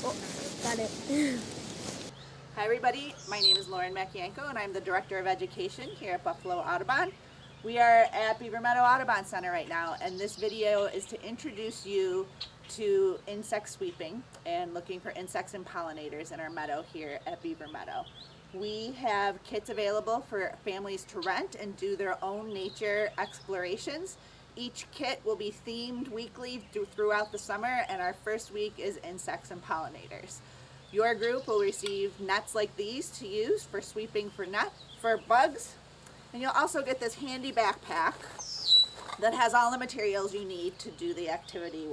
Oh, got it. Hi everybody, my name is Lauren Makienko and I'm the Director of Education here at Buffalo Audubon. We are at Beaver Meadow Audubon Center right now, and this video is to introduce you to insect sweeping and looking for insects and pollinators in our meadow here at Beaver Meadow. We have kits available for families to rent and do their own nature explorations. Each kit will be themed weekly throughout the summer, and our first week is insects and pollinators. Your group will receive nets like these to use for sweeping for bugs, and you'll also get this handy backpack that has all the materials you need to do the activity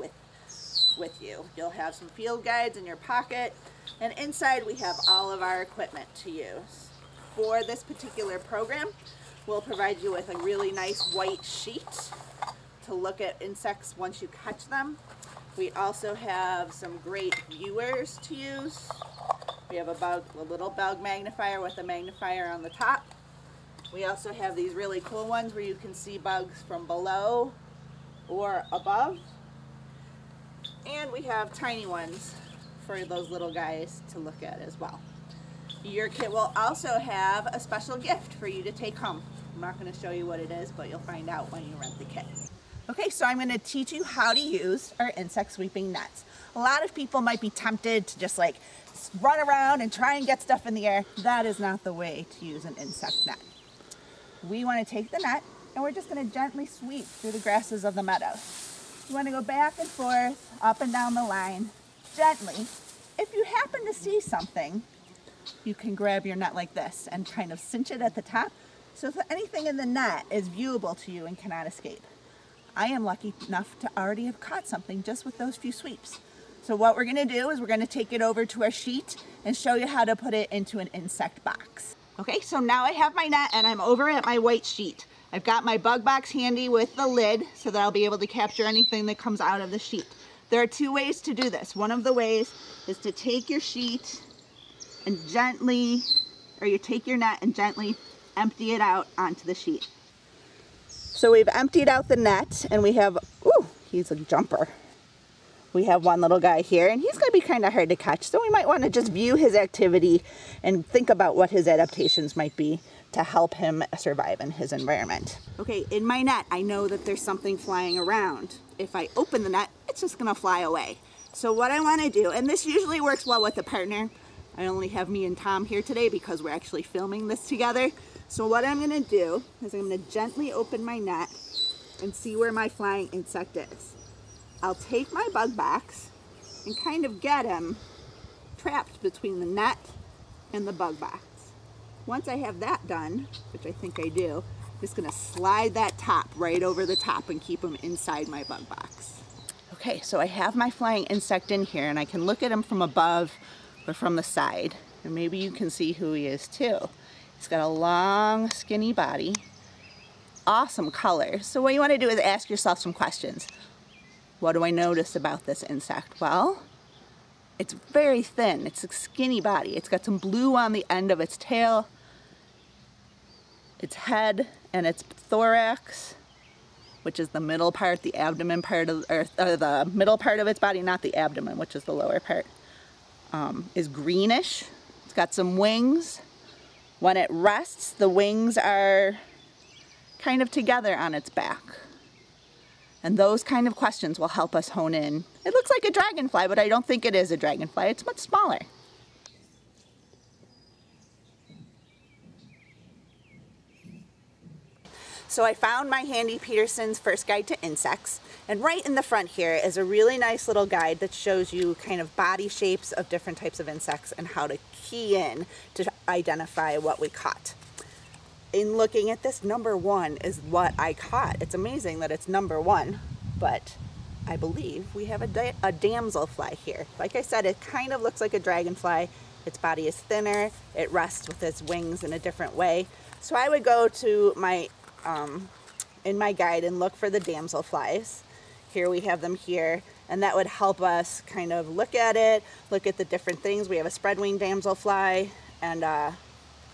with you. You'll have some field guides in your pocket, and inside we have all of our equipment to use. For this particular program, we'll provide you with a really nice white sheet to look at insects once you catch them. We also have some great viewers to use. We have a little bug magnifier with a magnifier on the top. We also have these really cool ones where you can see bugs from below or above. And we have tiny ones for those little guys to look at as well. Your kit will also have a special gift for you to take home. I'm not going to show you what it is, but you'll find out when you rent the kit. Okay, so I'm going to teach you how to use our insect sweeping nets. A lot of people might be tempted to just like run around and try and get stuff in the air. That is not the way to use an insect net. We want to take the net and we're just going to gently sweep through the grasses of the meadow. You want to go back and forth, up and down the line, gently. If you happen to see something, you can grab your net like this and kind of cinch it at the top so that anything in the net is viewable to you and cannot escape. I am lucky enough to already have caught something just with those few sweeps. So what we're going to do is we're going to take it over to our sheet and show you how to put it into an insect box. Okay, so now I have my net and I'm over at my white sheet. I've got my bug box handy with the lid so that I'll be able to capture anything that comes out of the sheet. There are two ways to do this. One of the ways is to take your sheet and you take your net and gently empty it out onto the sheet. So we've emptied out the net and we have, ooh, he's a jumper. We have one little guy here and he's going to be kind of hard to catch, so we might want to just view his activity and think about what his adaptations might be to help him survive in his environment. Okay, in my net I know that there's something flying around. If I open the net, it's just going to fly away. So what I want to do, and this usually works well with a partner, I only have me and Tom here today because we're actually filming this together. So what I'm going to do is I'm going to gently open my net and see where my flying insect is. I'll take my bug box and kind of get him trapped between the net and the bug box. Once I have that done, which I think I do, I'm just going to slide that top right over the top and keep him inside my bug box. Okay, so I have my flying insect in here and I can look at him from above or from the side, and maybe you can see who he is too. He's got a long, skinny body, awesome color. So what you want to do is ask yourself some questions. What do I notice about this insect? Well, it's very thin. It's a skinny body. It's got some blue on the end of its tail, its head, and its thorax, which is the middle part, the abdomen part, or the middle part of its body, not the abdomen, which is the lower part, is greenish. It's got some wings. When it rests, the wings are kind of together on its back. And those kind of questions will help us hone in. It looks like a dragonfly, but I don't think it is a dragonfly. It's much smaller. So I found my handy Peterson's First Guide to Insects, and right in the front here is a really nice little guide that shows you kind of body shapes of different types of insects and how to key in to identify what we caught. In looking at this, number 1 is what I caught. It's amazing that it's number 1, but I believe we have a damselfly here. Like I said, it kind of looks like a dragonfly. Its body is thinner, it rests with its wings in a different way. So I would go to my in my guide and look for the damselflies. Here we have them here, and that would help us kind of look at it, look at the different things. We have a spread-winged damselfly and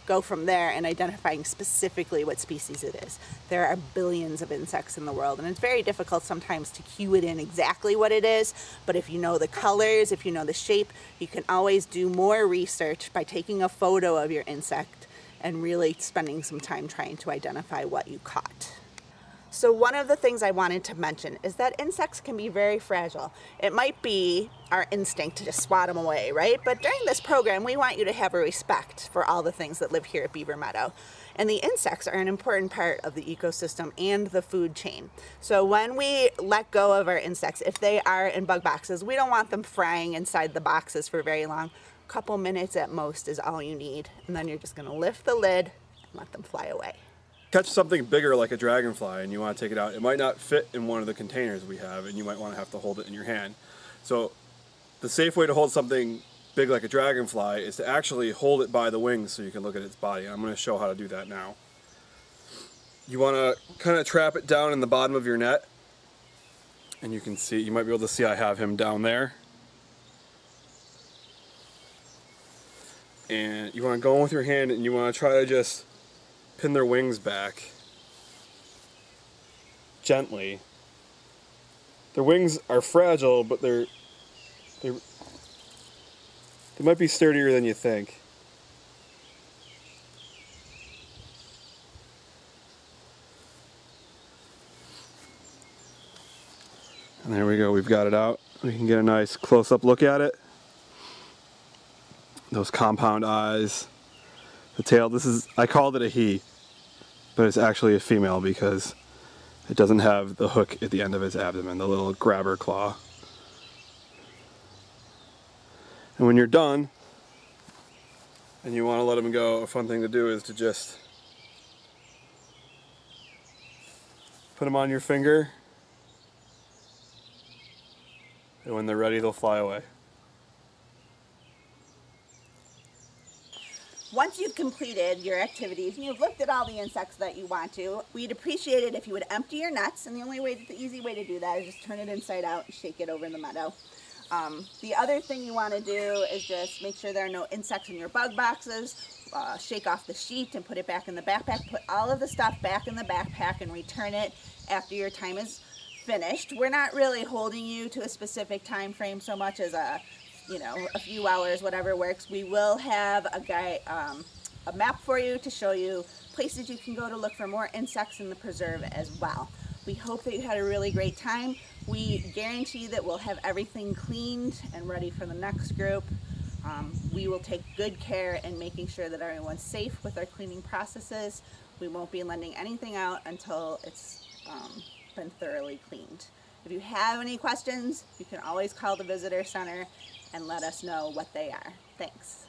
go from there and identifying specifically what species it is. There are billions of insects in the world, and it's very difficult sometimes to cue it in exactly what it is, but if you know the colors, if you know the shape, you can always do more research by taking a photo of your insect and really spending some time trying to identify what you caught. So one of the things I wanted to mention is that insects can be very fragile. It might be our instinct to just swat them away, right? But during this program, we want you to have a respect for all the things that live here at Beaver Meadow. And the insects are an important part of the ecosystem and the food chain. So when we let go of our insects, if they are in bug boxes, we don't want them frying inside the boxes for very long. A couple minutes at most is all you need. And then you're just gonna lift the lid and let them fly away. Catch something bigger like a dragonfly and you want to take it out. It might not fit in one of the containers we have, and you might want to have to hold it in your hand. So the safe way to hold something big like a dragonfly is to actually hold it by the wings so you can look at its body. I'm going to show how to do that now. You want to kind of trap it down in the bottom of your net, and you can see, you might be able to see I have him down there. And you want to go in with your hand and you want to try to just pin their wings back gently. Their wings are fragile, but they might be sturdier than you think. And there we go, we've got it out. We can get a nice close-up look at it. Those compound eyes. The tail, I called it a he, but it's actually a female because it doesn't have the hook at the end of its abdomen, the little grabber claw. And when you're done, and you want to let them go, a fun thing to do is to just put them on your finger, and when they're ready, they'll fly away. Once you've completed your activities and you've looked at all the insects that you want to, we'd appreciate it if you would empty your nets, and the easy way to do that is just turn it inside out and shake it over in the meadow. The other thing you want to do is just make sure there are no insects in your bug boxes. Shake off the sheet and put it back in the backpack. Put all of the stuff back in the backpack and return it after your time is finished. We're not really holding you to a specific time frame so much as a few hours, whatever works. We will have a map for you to show you places you can go to look for more insects in the preserve as well. We hope that you had a really great time. We guarantee that we'll have everything cleaned and ready for the next group. We will take good care in making sure that everyone's safe with our cleaning processes. We won't be lending anything out until it's been thoroughly cleaned. If you have any questions, you can always call the visitor center and let us know what they are. Thanks.